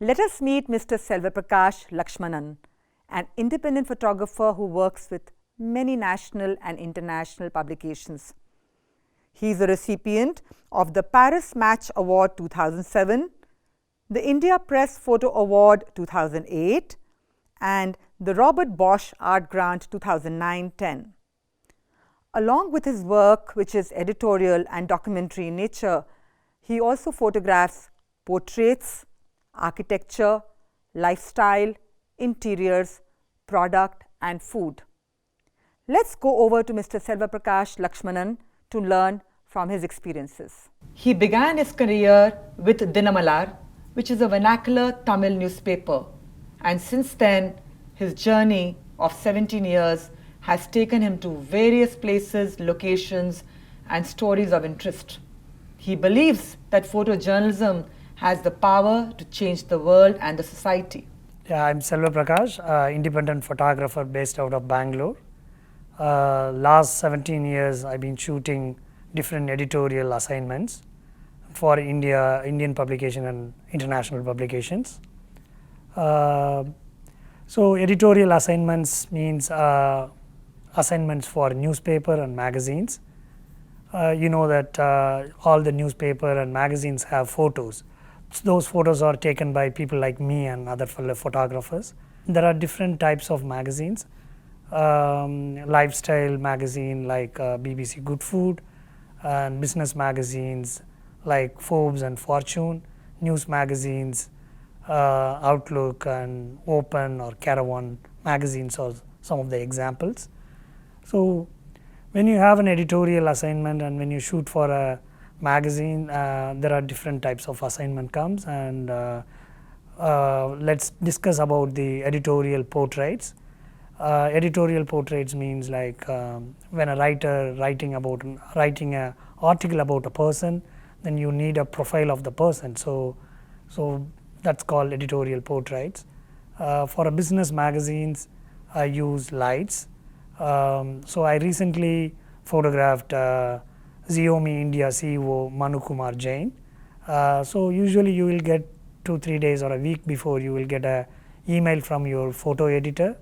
Let us meet Mr. Selvaprakash Lakshmanan, an independent photographer who works with many national and international publications. He is a recipient of the Paris Match Award 2007, the India Press Photo Award 2008, and the Robert Bosch Art Grant 2009-10. Along with his work, which is editorial and documentary in nature, he also photographs portraits, architecture, lifestyle, interiors, product and food. Let's go over to Mr. Selvaprakash Lakshmanan to learn from his experiences. He began his career with Dinamalar, which is a vernacular Tamil newspaper, and since then his journey of 17 years has taken him to various places, locations and stories of interest. He believes that photojournalism has the power to change the world and the society. Yeah, I'm Selvaprakash, independent photographer based out of Bangalore. Last 17 years I've been shooting different editorial assignments for Indian publication and international publications. So editorial assignments means assignments for newspaper and magazines. You know that all the newspaper and magazines have photos. Those photos are taken by people like me and other fellow photographers. There are different types of magazines. Lifestyle magazine like BBC Good Food, and business magazines like Forbes and Fortune, news magazines, Outlook and Open or Caravan magazines are some of the examples. So when you have an editorial assignment and when you shoot for a magazine, there are different types of assignment comes, and let's discuss about the editorial portraits. Editorial portraits means like when a writer writing a article about a person, then you need a profile of the person. So that's called editorial portraits. For a business magazines, I use lights. So I recently photographed Xiaomi India CEO Manu Kumar Jain. So usually you will get 2-3 days or a week before you will get a email from your photo editor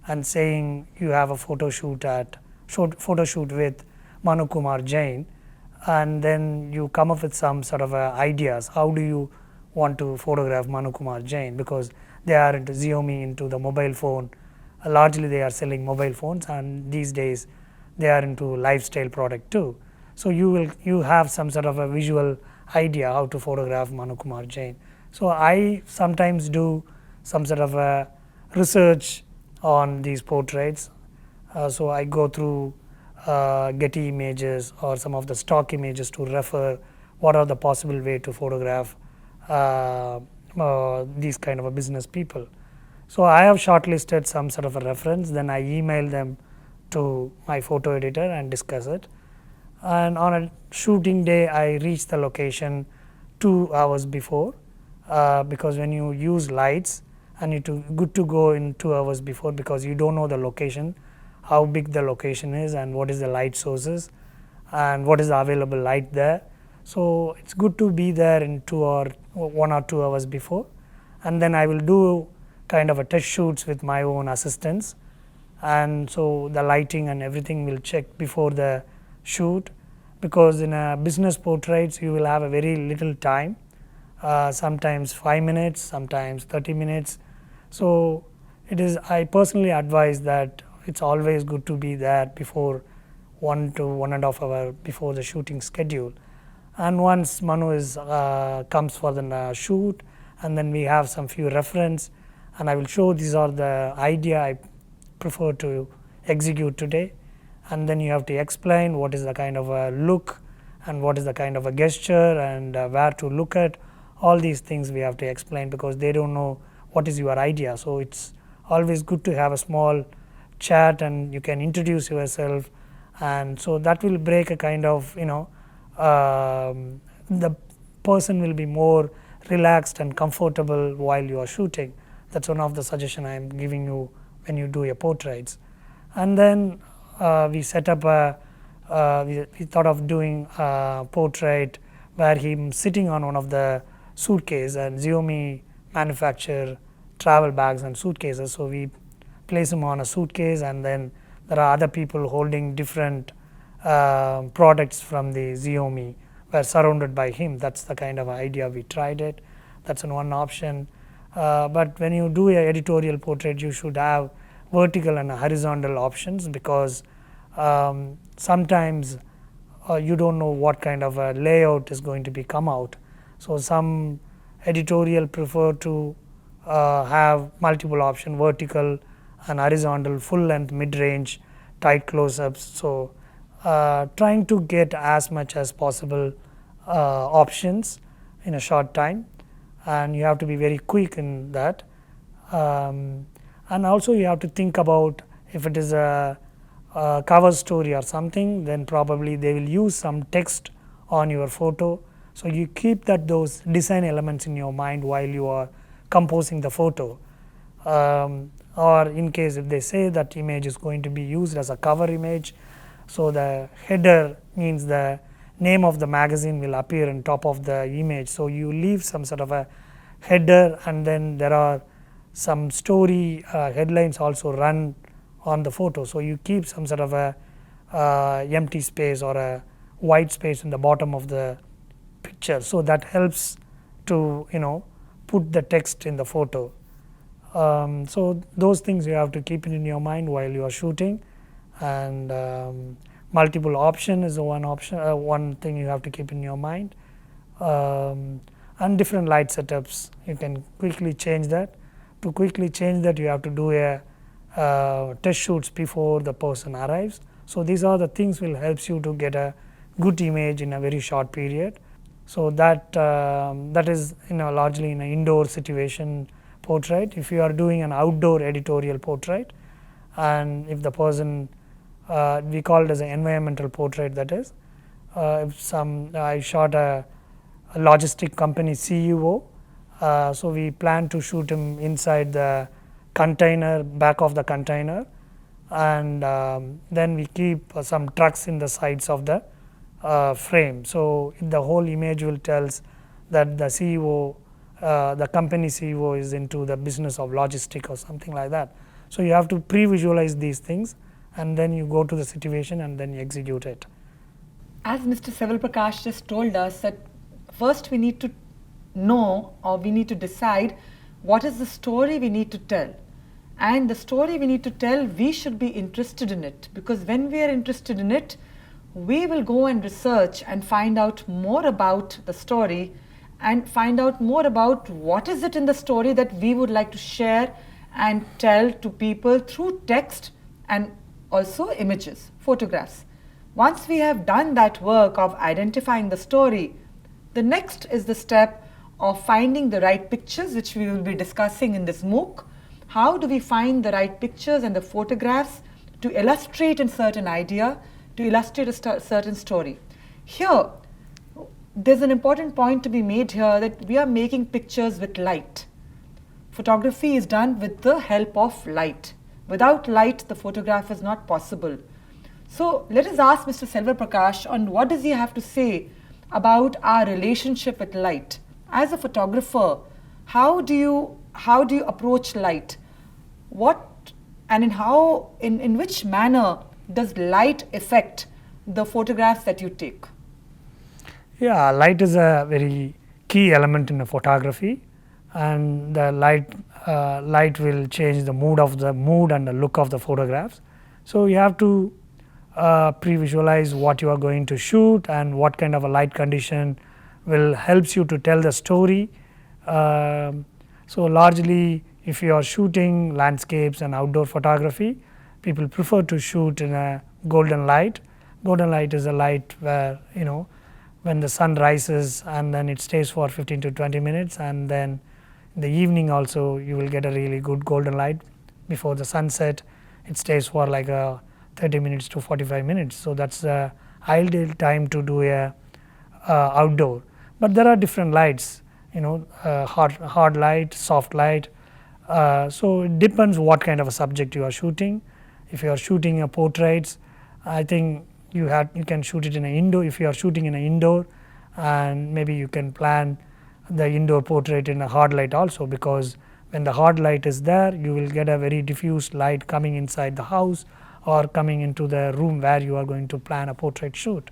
and saying you have a photo shoot with Manu Kumar Jain, and then you come up with some sort of ideas. How do you want to photograph Manu Kumar Jain, because they are into Xiaomi, into the mobile phone. Largely they are selling mobile phones, and these days they are into lifestyle product too. So you have some sort of a visual idea how to photograph Manu Kumar Jain. So I sometimes do some sort of a research on these portraits. So I go through Getty images or some of the stock images to refer what are the possible way to photograph these kind of a business people. So I have shortlisted some sort of a reference, then I email them to my photo editor and discuss it. And on a shooting day, I reach the location 2 hours before, because when you use lights, and it's good to go in 2 hours before, because you don't know the location, how big the location is and what is the light sources and what is the available light there. So it's good to be there in 1 or 2 hours before, and then I will do kind of a test shoots with my own assistants, and so the lighting and everything will check before the shoot, because in a business portraits you will have a very little time, sometimes 5 minutes, sometimes 30 minutes. So I personally advise that it's always good to be there before 1 to 1.5 hours before the shooting schedule. And once Manu comes for the shoot, and then we have some few reference, and I will show these are the idea I prefer to execute today, and then you have to explain what is the kind of a look and what is the kind of a gesture and where to look at. All these things we have to explain, because they don't know what is your idea. So it's always good to have a small chat and you can introduce yourself, and so that will break a kind of the person will be more relaxed and comfortable while you are shooting. That's one of the suggestion I am giving you when you do your portraits. And then we set up we thought of doing a portrait where him sitting on one of the suitcase, and Xiaomi manufacture travel bags and suitcases. So we place him on a suitcase, and then there are other people holding different products from the Xiaomi were surrounded by him. That's the kind of idea we tried it. That's one option. But when you do an editorial portrait, you should have vertical and horizontal options, because sometimes you don't know what kind of a layout is going to be come out. So some editorial prefer to have multiple option, vertical and horizontal, full length, mid range, tight close-ups. So trying to get as much as possible options in a short time, and you have to be very quick in that. And also you have to think about, if it is a cover story or something, then probably they will use some text on your photo. So you keep those design elements in your mind while you are composing the photo. Or in case if they say that image is going to be used as a cover image, so the header means the name of the magazine will appear on top of the image. So you leave some sort of a header, and then there are some story headlines also run on the photo. So you keep some sort of a empty space or a white space in the bottom of the picture. So that helps to put the text in the photo. So those things you have to keep it in your mind while you are shooting, and multiple option is one thing you have to keep in your mind, and different light setups. You can quickly change that. To quickly change that, you have to do a test shoots before the person arrives. So these are the things will helps you to get a good image in a very short period. So that is largely in an indoor situation portrait. If you are doing an outdoor editorial portrait, and if the person we call it as an environmental portrait, that is if I shot a logistic company CEO, so we plan to shoot him inside the container, back of the container, and then we keep some trucks in the sides of the frame. So the whole image will tells that the CEO, the company CEO is into the business of logistic or something like that. So you have to pre-visualize these things, and then you go to the situation and then you execute it. As Mr. Selvaprakash just told us, that first we need to know, or we need to decide, what is the story we need to tell. And the story we need to tell, we should be interested in it, because when we are interested in it, we will go and research and find out more about the story, and find out more about what is it in the story that we would like to share and tell to people through text and also images, photographs. Once we have done that work of identifying the story, the next is the step of finding the right pictures, which we will be discussing in this MOOC. How do we find the right pictures and the photographs to illustrate a certain idea, to illustrate a certain story? Here, there's an important point to be made here, that we are making pictures with light. Photography is done with the help of light. Without light, the photograph is not possible. So let us ask Mr. Selvaprakash on what does he have to say about our relationship with light. As a photographer, how do you approach light? What and in which manner does light affect the photographs that you take? Yeah, light is a very key element in a photography, and the light will change the mood and the look of the photographs. So you have to pre-visualize what you are going to shoot and what kind of a light condition will helps you to tell the story. So largely, if you are shooting landscapes and outdoor photography, people prefer to shoot in a golden light. Golden light is a light where when the sun rises and then it stays for 15 to 20 minutes, and then in the evening also you will get a really good golden light. Before the sunset, it stays for like 30 minutes to 45 minutes. So that's the ideal time to do a outdoor. But there are different lights, hard light, soft light. So it depends what kind of a subject you are shooting. If you are shooting a portraits, I think you can shoot it in an indoor. If you are shooting in an indoor, and maybe you can plan the indoor portrait in a hard light also, because when the hard light is there, you will get a very diffuse light coming inside the house or coming into the room where you are going to plan a portrait shoot.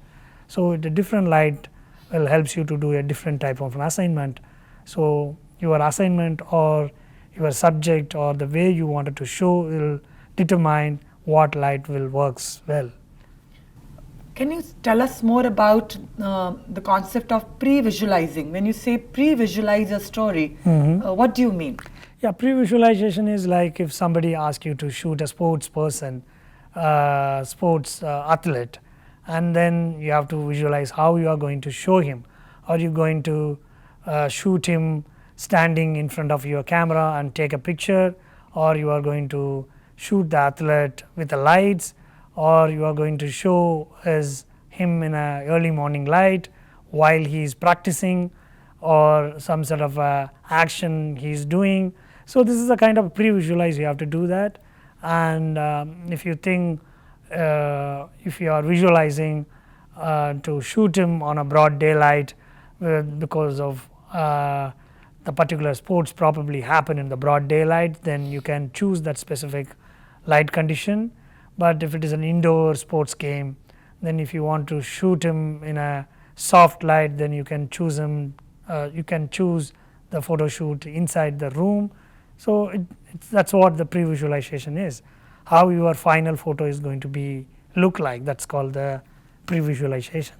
So the different light will helps you to do a different type of an assignment. So your assignment or your subject or the way you wanted to show will determine what light will works well. Can you tell us more about the concept of pre-visualizing? When you say pre-visualize a story, what do you mean? Yeah, pre-visualization is like if somebody asks you to shoot a sports person, sports athlete, and then you have to visualize how you are going to show him. Are you going to shoot him standing in front of your camera and take a picture, or you are going to shoot the athlete with the lights, or you are going to show him in a early morning light while he is practicing, or some sort of action he is doing. So this is a kind of pre-visualize, you have to do that. And if you think if you are visualizing to shoot him on a broad daylight because of the particular sports probably happen in the broad daylight, then you can choose that specific light condition. But if it is an indoor sports game, then if you want to shoot him in a soft light, then you can choose him. You can choose the photo shoot inside the room. So that's what the pre-visualization is. How your final photo is going to be look like. That's called the pre-visualization.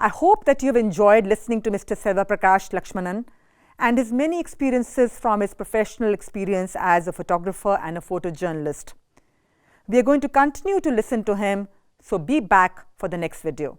I hope that you have enjoyed listening to Mr. Selvaprakash Lakshmanan and his many experiences from his professional experience as a photographer and a photojournalist. We are going to continue to listen to him, so be back for the next video.